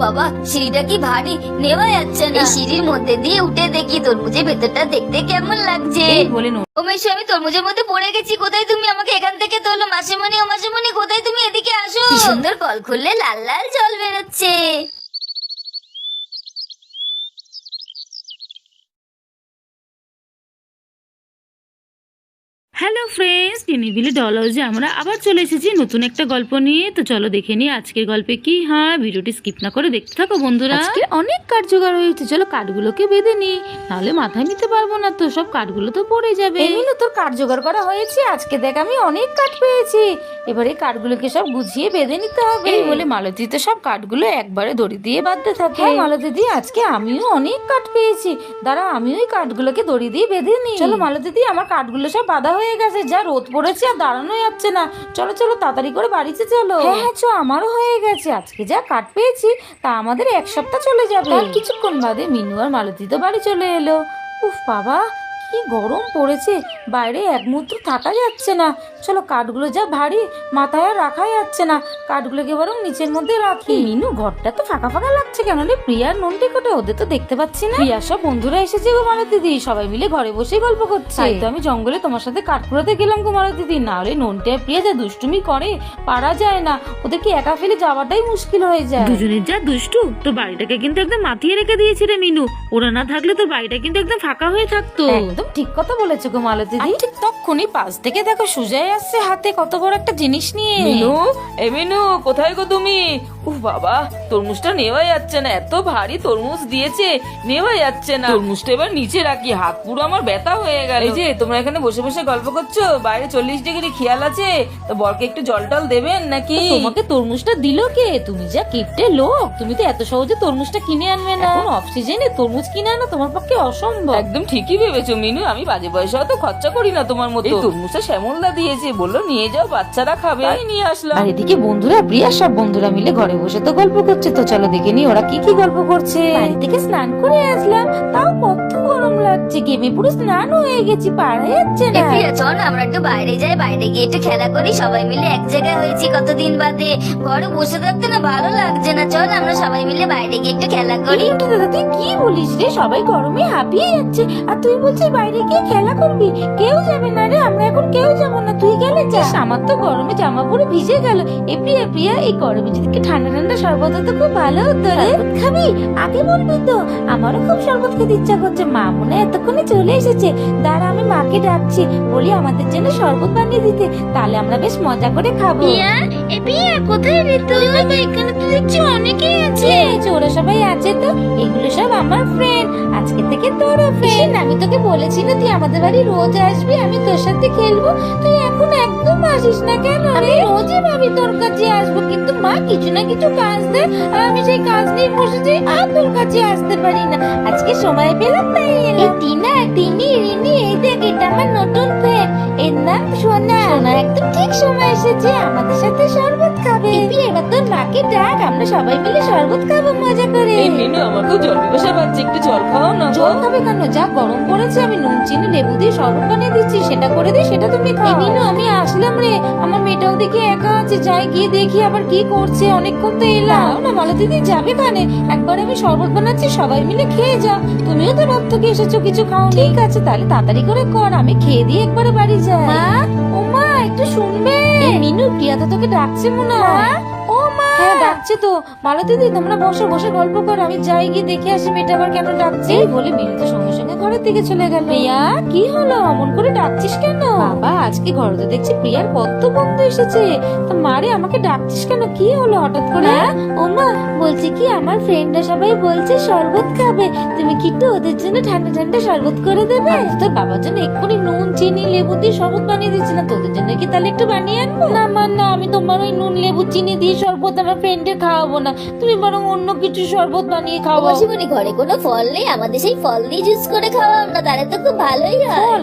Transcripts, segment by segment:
বাবা, সিঁড়িটা কি ভারী, নেওয়া যাচ্ছে না। এই সিঁড়ির মধ্যে দিয়ে উঠে দেখি তরমুজের ভেতরটা দেখতে কেমন লাগছে। বলে ও মেশো, আমি তরমুজের মধ্যে পড়ে গেছি। কোথায় তুমি? আমাকে এখান থেকে তোলো। মাসিমণি, ও মাসিমণি, কোথায় তুমি? এদিকে আসো। কি সুন্দর, কল খুললে লাল লাল জল বেরোচ্ছে। হ্যালো ফ্রেন্ডস, টিনিবিলি ডল হাউসে আমরা আবার চলে এসেছি নতুন একটা গল্প নিয়ে। তো চলো দেখে নিই আজকের গল্পে কি হয়। ভিডিওটি স্কিপ না করে দেখতে থাকো বন্ধুরা। আজকে অনেক কাঠ জোগাড় হয়েছে, চলো কাঠগুলোকে বেঁধে নিই, নাহলে মাথায় নিতে পারবো না তো, সব কাঠগুলো তো পড়ে যাবে। এমনিও তোর কাঠ জোগাড় করা হয়েছে, আজকে দেখ আমি অনেক কাঠ পেয়েছি। এবারে কাঠগুলোকে সব গুছিয়ে বেঁধে নিতে হবে। এই বলে মালতী তো সব কাঠগুলো একবারে দড়ি দিয়ে বাঁধতে থাকে। হ্যাঁ মালতী দি, আজকে আমিও অনেক কাঠ পেয়েছি। দাঁড়া, আমিও এই কাঠগুলোকে দড়ি দিয়ে বেঁধে নিই। চলো মালতী দি, আমার কাঠগুলো সব বাঁধা হয়ে গেছে। যা রোদ পড়েছে আর দাঁড়ানো যাচ্ছে না। চলো চলো তাড়াতাড়ি করে বাড়িতে চলো। হ্যাঁ হ্যাঁ, আমারও হয়ে গেছে। আজকে যা কাঠ পেয়েছি তা আমাদের এক সপ্তাহ চলে যাবে। আর কিছুক্ষণ বাদে মিনু আর মালতী তো বাড়ি চলে এলো। উফ বাবা, কি গরম পড়েছে, বাইরে এক মুহূর্ত থাকা যাচ্ছে না। চলো কাঠগুলো যা ভারী, মাথায় আর রাখা যাচ্ছে না। কাঠগুলোকে বরং নিচের মধ্যে রাখি। মিনু, ঘরটা তো ফাঁকা ফাঁকা লাগছে কেন রে? প্রিয়ার নন্টে কোটে, ওদের তো দেখতে পাচ্ছি না। প্রিয়ার সব বন্ধুরা এসেছে গো মালতী দিদি, সবাই মিলে ঘরে বসেই গল্প করছে। তাই তো আমি জঙ্গলে তোমার সাথে কাঠ কুড়াতে গেলাম গো মালতী দিদি। না হলে নন্টে আর প্রিয়া যা দুষ্টুমি করে, পারা যায় না। ওদেরকে একা ফেলে যাওয়াটাই মুশকিল হয়ে যায়। দুজনের যা দুষ্টু, তোর বাড়িটাকে কিন্তু একদম মাতিয়ে রেখে দিয়েছে রে মিনু। ওরা না থাকলে তোর বাড়িটা কিন্তু একদম ফাঁকা হয়ে থাকতো। একদম ঠিক কথা বলেছো গো মালতী দিদি। ঠিক তখনই পাশ থেকে দেখো সুজয় আসছে, হাতে কত বড় একটা জিনিস নিয়ে। মিনু, মিনু, কোথায় গো তুমি? উফ বাবা, তরমুজটা নেওয়া যাচ্ছে না, এত ভারী তরমুজ দিয়েছে, নেওয়া যাচ্ছে না। তরমুজটা এবার নিচে রাখি, হাত পুরো আমার ব্যথা হয়ে গেল। এই যে তোমরা এখানে বসে বসে গল্প করছো, বাইরে 40 ডিগ্রি খেয়াল আছে তো, বরকে একটু জল টল দেবেন নাকি? তোমাকে তরমুজটা দিল কে? তুমি যা কিপটে লোক, তুমি তো এত সহজে তরমুজটা কিনে আনবে না। এখন অফ সিজনে তরমুজ কিনে আনা তোমার পক্ষে অসম্ভব। একদম ঠিকই ভেবেছো মিনু, আমি বাজে পয়সাও তো খরচা করি না তোমার মতো। এই তরমুজটা শ্যামলদা দিয়েছে, বললো নিয়ে যাও, বাচ্চারা খাবে, তাই নিয়ে আসলাম। আর এদিকে বন্ধুরা, প্রিয়ার সব বন্ধুরা মিলে ঘরে বসে তো গল্প করছে। তো চলো দেখে নি ওরা কি কি গল্প করছে। বাড়ি থেকে স্নান করে আসলাম, তাও কত গরম লাগছে। গেমে পুরো স্নান হয়ে গেছি, পারা যাচ্ছে না। প্রিয়া, চল না আমরা একটু বাইরে যাই, বাইরে গিয়ে একটু খেলা করি। সবাই মিলে এক জায়গায় হয়েছি কতদিন বাদে, ঘরে বসে থাকতে না ভালো লাগছে না। চল আমরা সবাই মিলে বাইরে গিয়ে একটু খেলা করি। দাদা তুই কি বলিস রে? সবাই গরমে হাঁপিয়ে যাচ্ছে আর তুই বলছিস বাইরে গিয়ে খেলা করবি? কেউ যাবে না রে, আমরা এখন কেউ যাবো না, তুই গেলে যা। আমার তো গরমে জামা পরে ভিজে গেল। প্রিয়া প্রিয়া, এই গরমে যদি ঠান্ডা ঠান্ডা শরবত হতো খুব ভালো হতো রে। খাবি? আগে বলবি তো, আমারও খুব শরবত খেতে ইচ্ছা করছে। মা মনে হয় এতক্ষণে চলে এসেছে। দাঁড়া, আমি মাকে ডাকছি, বলি আমাদের জন্য শরবত বানিয়ে দিতে, তাহলে আমরা বেশ মজা করে খাবো। প্রিয়া, কোথায় রে তুই? এখানে তো দেখছি অনেকেই আছে। ওরা সবাই আছে তো, এগুলো সব আমার ফ্রেন্ড। আজকে থেকে তোরও ফ্রেন্ড। আমি তোকে বলেছি না তুই আমাদের বাড়ি রোজ আসবি, আমি তোর সাথে খেলবো। তুই এখন একদম আসিস না কেন? আমি রোজই ভাবি তোর কাছে আসবো, কিন্তু মা কিছু না কিছু কাজ দেয় আর আমি সেই কাজ নিয়ে বসে যাই, আর তোর কাছে আসতে পারি না। আজকে সময় পেলাম তাই এলাম। টিনা, টিনি, রিনি, এই দেখ এটা আমার নতুন ফ্রেন্ড, এর নাম সোনা। সোনা একদম ঠিক সময় এসেছে, আমাদের সাথে শরবত খাবে। এবার তোর মাকে ডাক, আমরা সবাই মিলে শরবত খাবো মজা করে। এই মিনু, আমাকেও জল পিপাসা পাচ্ছে, একটু জল খাও না। জল খাবে কেন? যা গরম পড়েছে, আমি নুন চিনি লেবু দিয়ে শরবত বানিয়ে দিচ্ছি, সেটা করে দিই, সেটা তুমি খাও। মিনু, আমি আসলাম রে, আমার মেয়েটাও দেখি একা আছে, যাই গিয়ে দেখি আবার কি করছে। অনেকক্ষণ তো এলাম না, মালা দিদি যাবে কানে। একবার আমি শরবত বানাচ্ছি, সবাই মিলে খেয়ে যাও। তুমিও তো রাত থেকে এসেছো, কিছু খাও। ঠিক আছে, তাহলে তাড়াতাড়ি করে কর, আমি খেয়ে দিয়ে একবারে বাড়ি যাই। মা, ও মা, একটু শুনবে? মিনু, প্রিয়া তো তোকে ডাকছে মনে হয়। ও মা, হ্যাঁ ডাকছে তো। মালা দিদি তোমরা বসে বসে গল্প কর, আমি যাই গিয়ে দেখে আসি মেয়েটা আবার কেন ডাকছে। এই বলে মিনু তো সঙ্গে সঙ্গে ঘরের দিকে চলে গেল। প্রিয়া, কি হলো? অমন করে ডাকছিস কেন? বাবা, আজকে ঘরে তো দেখছি প্রিয়ার কত বন্ধু এসেছে। তো মারে, আমাকে ডাকছিস কেন? কি হলো হঠাৎ করে? ও মা, বলছি কি আমার ফ্রেন্ডরা সবাই বলছে শরবত খাবে, তুমি কি একটু ওদের জন্য ঠান্ডা ঠান্ডা শরবত করে দেবে? তোর বাবার জন্য এক্ষুনি নুন চিনি লেবু দিয়ে শরবত বানিয়ে দিচ্ছিলাম, তোদের জন্য কি তাহলে একটু বানিয়ে আনবো? না মা না, আমি তোমার ওই নুন লেবু চিনি দিয়ে শরবত আমার ফ্রেন্ডে খাওয়াবো না, তুমি বরং অন্য কিছু শরবত বানিয়ে খাওয়াও। মাসিমণি, ঘরে কোনো ফল নেই? আমাদের সেই ফল দিয়ে জুস করে খাওয়াও না, তাহলে তো খুব ভালোই হয়। ফল?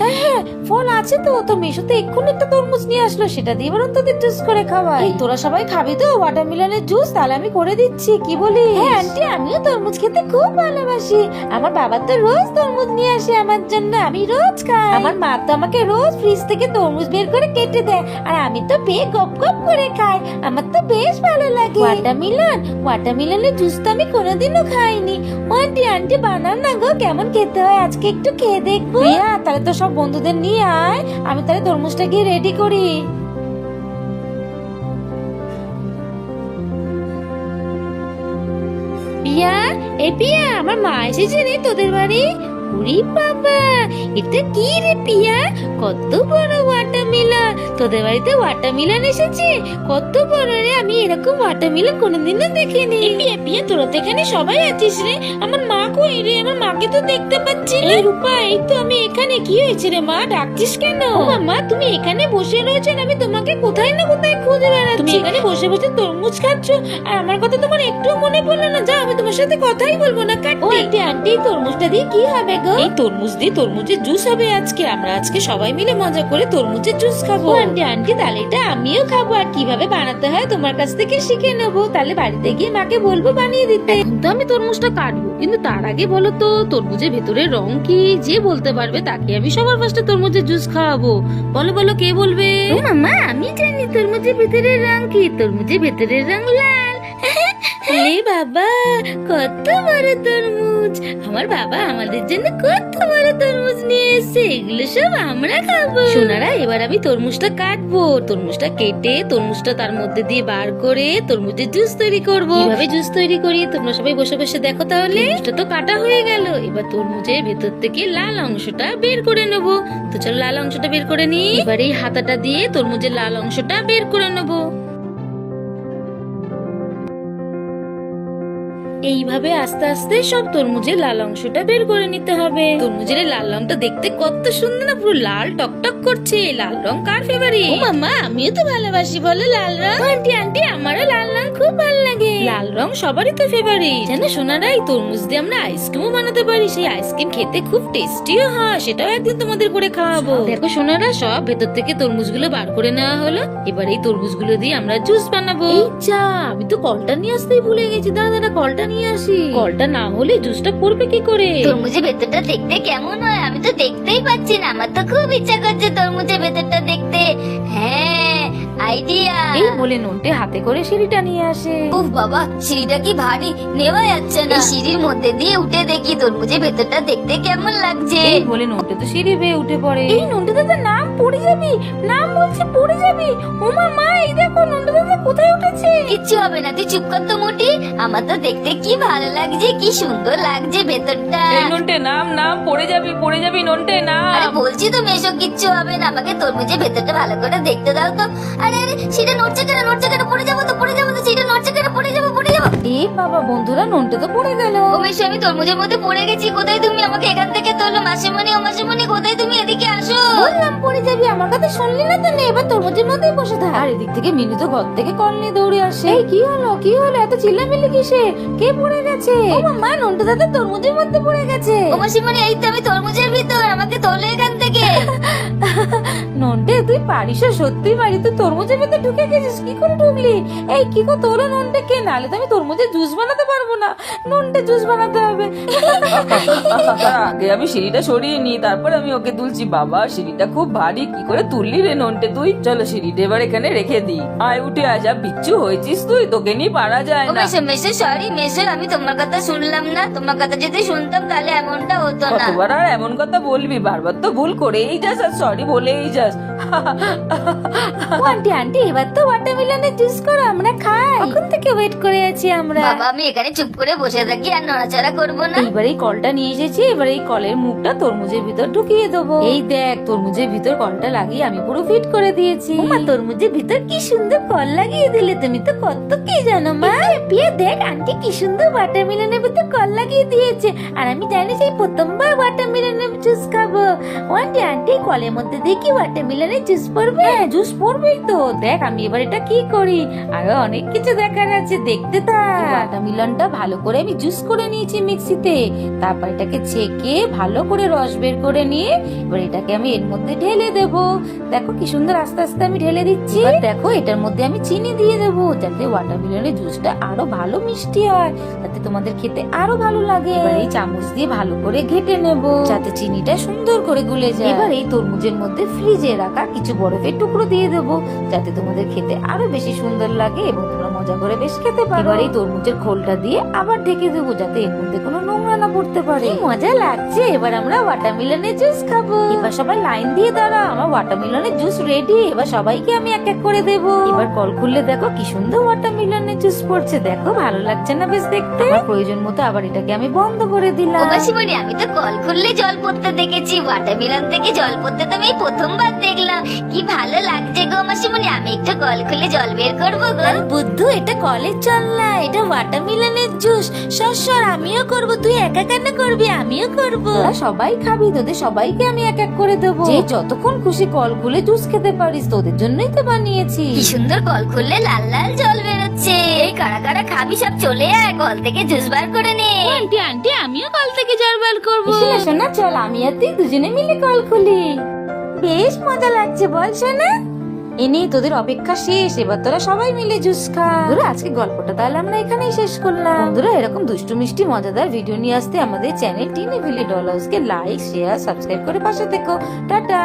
হ্যাঁ ফল আছে তো মেশোতে এক্ষুনি একটা তরমুজ নিয়ে আসলো, সেটা দিয়ে বরং তোদের জুস করে খাওয়াই। এই তোরা সবাই খাবি তো ওয়াটারমেলনের জুস? তাহলে আমি করে দিচ্ছি, কি বলি? হ্যাঁ আন্টি, আমিও তরমুজ খেতে খুব ভালোবাসি। আমার বাবা তো রোজ তরমুজ নিয়ে আসে আমার জন্য, আমি রোজ খাই। আমার মা তো আমাকে রোজ ফ্রিজ থেকে তরমুজ বের করে কেটে দেয়, আর আমি তো পেয়ে গপ গপ করে খাই। আমার তো বেশ ভালো লাগে। ওয়াটারমেলনের জুস তো আমি কোনোদিনও খাইনি। আন্টি বানান না গো, কেমন খেতে হয় আজকে একটু খেয়ে দেখবো। প্রিয়া, তাহলে তো সব বন্ধুদের নিয়ে আয়, আমি তাহলে তরমুজটা গিয়ে রেডি করি। পিয়া, আমার মা এসেছে রে তোদের বাড়ি। ওরে বাবা, এটা কি রে পিয়া, কত বড় ওয়াটারমেলন! তোদের বাড়িতে ওয়াটারমেলন এসেছে, কত বড় রে! আমি এরকম ওয়াটারমেলন কোনোদিনও দেখিনি। পিয়া তোরা তো এখানে সবাই আছিস রে, আমার মা কই রে? আমার মাকে তো দেখতে পাচ্ছি না। রূপা, এই তো আমি এখানে। কি হয়েছে রে মা, ডাকছিস কেন? মা তুমি এখানে বসে রয়েছো, আমি তোমাকে কোথায় না কোথায় খুঁজে বেড়াচ্ছি। তুমি এখানে বসে বসে তরমুজ খাচ্ছ, আর আমার কথা তোমার একটু মনে পড়লো না? যাও, আমি তোমার সাথে কথাই বলবো না। আন্টি তরমুজটা দিয়ে কি হবে গো? এই তরমুজ দিয়ে তরমুজের জুস হবে আজকে। আমরা আজকে সবাই মিলে মজা করে তরমুজের জুস খাবো। আন্টি তাহলে এটা আমিও খাবো, আর কিভাবে বানাতে হয় তোমার কাছ থেকে শিখে নেবো। তাহলে বাড়িতে গিয়ে মাকে বলবো বানিয়ে দিতে। এখন তো আমি তরমুজটা কাটবো, কিন্তু তার আগে বলো তো তরমুজের ভেতরের রং কি? যে বলতে পারবে তাকে আমি সবার ফার্স্টে তরমুজের জুস খাওয়াবো। বলো কে বলবে? মামা, আমি জানি তরমুজের ভেতরের রং কি। তরমুজের ভেতরের রং লাল। বাবা, কত বড় তরমুজ! আমার বাবা আমাদের জন্য কত বড় তরমুজ নিয়ে এসেছে, এগুলো সব আমরা খাবো। সোনারা, এবার আমি তরমুজটা কাটবো। তরমুজটা কেটে তরমুজটা তার মধ্যে দিয়ে বার করে তরমুজের জুস তৈরি করবো। কিভাবে জুস তৈরি করি তোমরা সবাই বসে বসে দেখো। তাহলে এটা তো কাটা হয়ে গেল, এবার তরমুজের ভেতর থেকে লাল অংশটা বের করে নেবো। তো চলো লাল অংশটা বের করে নিই। এবার এই হাতাটা দিয়ে তরমুজের লাল অংশটা বের করে নেবো। এইভাবে আস্তে আস্তে সব তরমুজের লাল অংশটা বের করে নিতে হবে। তরমুজের লাল রংটা দেখতে কত সুন্দর না, পুরো লাল টকটক করছে। লাল রং কার ফেভারিট? ও মামা, আমিও তো ভালোবাসি বলো লাল রং। আন্টি আমারও লাল রং খুব ভালো লাগে। লাল রং সবারই তো ফেভারিট। জানো সোনারা, এই তরমুজ দিয়ে আমরা আইসক্রিমও বানাতে পারি। সেই আইসক্রিম খেতে খুব টেস্টিও হয়, সেটাও একদিন তোমাদের করে খাওয়াবো। দেখো সোনারা, সব ভেতর থেকে তরমুজগুলো বার করে নেওয়া হলো। এবার এই তরমুজগুলো দিয়ে আমরা জুস বানাবো। আমি তো কলটা নিয়ে আসতেই ভুলে গেছি। দাদা কলটা নিয়ে আসি। কলটা না হলে জুসটা করবে কি করে? তরমুজের ভেতরটা দেখতে কেমন হয় আমি তো দেখতেই পাচ্ছি না। আমার তো খুব ইচ্ছা করছে তরমুজের ভেতরটা দেখতে। হ্যাঁ, আইডিয়া। এই বলে নন্টে হাতে করে সিঁড়িটা নিয়ে আসে। উফ বাবা, সিঁড়িটা কি ভারী, নেওয়া যাচ্ছে না। সিঁড়ির মধ্যে দিয়ে উঠে দেখি তরমুজের ভেতরটা দেখতে কেমন লাগছে। এই বলে নন্টে তো সিঁড়ি বেয়ে উঠে পড়ে। এই নন্টে দাদা, নাম পড়ে যাবি, নাম বলছে পড়ে যাবি। ও মা, এই দেখো নন্টে দাদা কোথায় উঠেছে। কিচ্ছু হবে না, তুই চুপ কর তো মোটি। আমার তো দেখতে কি ভালো লাগছে, কি সুন্দর লাগছে ভেতরটা। এই নন্টে, নাম পড়ে যাবি নন্টে, আরে বলছি তো মেশো, কিচ্ছু হবে না। আমাকে তরমুজের ভেতরটা ভালো করে দেখতে দাও তো। আরে সেটা নড়ছে কেন, পড়ে যাবো তো সেটা নড়ছে কেন, পড়ে যাবো। এ বাবা, বন্ধুরা নন্টে তো পড়ে গেল। ও মেশো, আমি তরমুজের মধ্যে পড়ে গেছি। কোথায় তুমি? আমাকে এখান থেকে তোলো। মাসিমণি, ও মাসিমণি, কোথায় তুমি? এদিকে আসো। বললাম পড়ে যাবি, আমার কথা শুনলি না তো? এবার তরমুজের মধ্যেই বসে থাক। আর এদিক থেকে মিনু তো ঘর থেকে কল নিয়ে দৌড়ে আসে। এই কি হলো এত চিল্লামিল্লি কিসে? কে পড়ে গেছে? ও মা, নন্টে দাদা তরমুজের মধ্যে পড়ে গেছে। ও মাসিমণি, এই তো আমি তরমুজের ভিতর, আমাকে তোলো এখান থেকে। নন্টে, তুই পারিস? সত্যি পারি? তুই তরমুজের ভিতরে ঢুকে গেছিস, কি করে ঢুকলি? এই কি কো তোলো নন্টে কে, নালে তো আমি তরমুজের জুস বানাতে পারবো না। নন্টে জুস বানাতে হবে। আগে আমি সিঁড়িটা সরিয়ে নি, তারপর আমি ওকে তুলছি। বাবা, সিঁড়িটা খুব ভারী, কি করে তুললি রে নন্টে তুই? চলো সিঁড়িটা এবার এখানে রেখে দি। আয় উঠে আসা, বিচ্ছু হয়েছিস তুই, তোকে নিয়ে পারা যায় ও না। মেশো, সরি মেশো, আমি তোমার কথা শুনলাম না। তোমার কথা যদি শুনতাম তাহলে এমনটা হতো না। কতবার আর এমন কথা বলবি? বারবার তো ভুল করেই যাস আর সরি বলেই যাস। ও আন্টি, এবার তো ওয়াটারমেলনের জুস করো, আমরা খাই। এখন থেকে ওয়েট করে আছি আমরা। বাবা, আমি এখানে চুপ করে বসে থাকি আর নড়াচড়া করবো না। এইবার এই কলটা নিয়ে এসেছি। এবার এই কলের মুখটা তরমুজের ভিতর ঢুকিয়ে দেবো। এই দেখ, তরমুজের ভিতর কলটা লাগিয়ে আমি পুরো ফিট করে দিয়েছি। মা, তরমুজের ভিতর কি সুন্দর কল লাগিয়ে দিলে তুমি, তো কত কি জানো মা। পিয়ে দেখ, আন্টি কি সুন্দর ওয়াটারমেলনের ভিতর কল লাগিয়ে দিয়েছে। আর আমি জানি সেই প্রথমবার ওয়াটারমেলনের জুস খাবো। আন্টি, কলের মধ্যে দিয়ে কি ওয়াটারমেলনের জুস পড়বে? হ্যাঁ, জুস পড়বেই তো। দেখ আমি এবার এটা কি করি, আরো অনেক কিছু দেখার আছে, দেখতে থাক। ওয়াটারমেলনটা ভালো করে আমি জুস করে নিয়েছি মিক্সিতে, তারপর এটাকে ছেঁকে ভালো করে রস বের করে নিয়ে এবার এটাকে আমি এর মধ্যে ঢেলে দেব। দেখো কি সুন্দর আস্তে আস্তে আমি ঢেলে দিচ্ছি। এবার দেখো এটার মধ্যে আমি চিনি দিয়ে দেবো, যাতে ওয়াটারমেলনের জুসটা আরো ভালো মিষ্টি হয়, যাতে তোমাদের খেতে আরো ভালো লাগে। এবার এই চামচ দিয়ে ভালো করে ঘেটে নেব, যাতে চিনিটা সুন্দর করে গুলে যায়। এবার এই তরমুজের মধ্যে ফ্রিজে রাখা কিছু বরফের টুকরো দিয়ে দেবো, যাতে তোমাদের খেতে আরো বেশি সুন্দর লাগে এবং তোমরা মজা করে বেশ খেতে পারো। এবার এই তরমুজের খোলটা দিয়ে আবার ঢেকে দেবো, যাতে এর মধ্যে কোনো নোংরা না পড়তে পারে। কি মজা লাগছে, এবার আমরা ওয়াটারমেলনের জুস খাবো। এবার সবাই লাইন দিয়ে দাঁড়া, আমার ওয়াটারমেলনের জুস রেডি। এবার সবাইকে আমি এক এক করে দেবো। এবার কল খুললে দেখো কি সুন্দর ওয়াটারমেলনের জুস পড়ছে, দেখো ভালো লাগছে না বেশ দেখতে? আমার প্রয়োজন মতো আবার এটাকে আমি বন্ধ করে ও দিলাম। মাসিমণি, আমি তো কল খুললে জল পড়তে দেখেছি, ওয়াটারমেলন থেকে জল পড়তে তো আমি এই প্রথমবার দেখলাম। কি ভালো লাগছে গো মাসিমণি, আমি একটু কল খুলে জল বের করবো গো। বুদ্ধু, এটা কলের জল না, এটা ওয়াটারমেলনের জুস। সর আমিও করব, তুই একা কেন করবি? আমিও করব। সবাই খাবি, তোদের সবাইকে আমি এক এক করে দেবো। যে যতক্ষণ খুশি কল খুলে জুস খেতে পারিস, তোদের জন্যই তো বানিয়েছি। কি সুন্দর কল খুললে লাল লাল জল বেরোচ্ছে। এই কারা কারা খাবি সব চলে আয়, কল থেকে জুস বার করে নে। আন্টি আন্টি আমিও কল থেকে জল বের করবো। শোনা শোনা, চল আমি আর তুই দুজনে মিলে কল খুলি। বেশ মজা লাগছে বল শোনা। এনে তোদের অপেক্ষা শেষ, এবার তোরা সবাই মিলে জুস খা। বন্ধুরা, আজকে গল্পটা তাহলে আমরা এখানেই শেষ করলাম। বন্ধুরা, এরকম দুষ্টু মিষ্টি মজাদার ভিডিও নিয়ে আসতে আমাদের চ্যানেল টিনি ভিলি ডল হাউসকে লাইক, শেয়ার, সাবস্ক্রাইব করে পাশে থেকো। টাটা।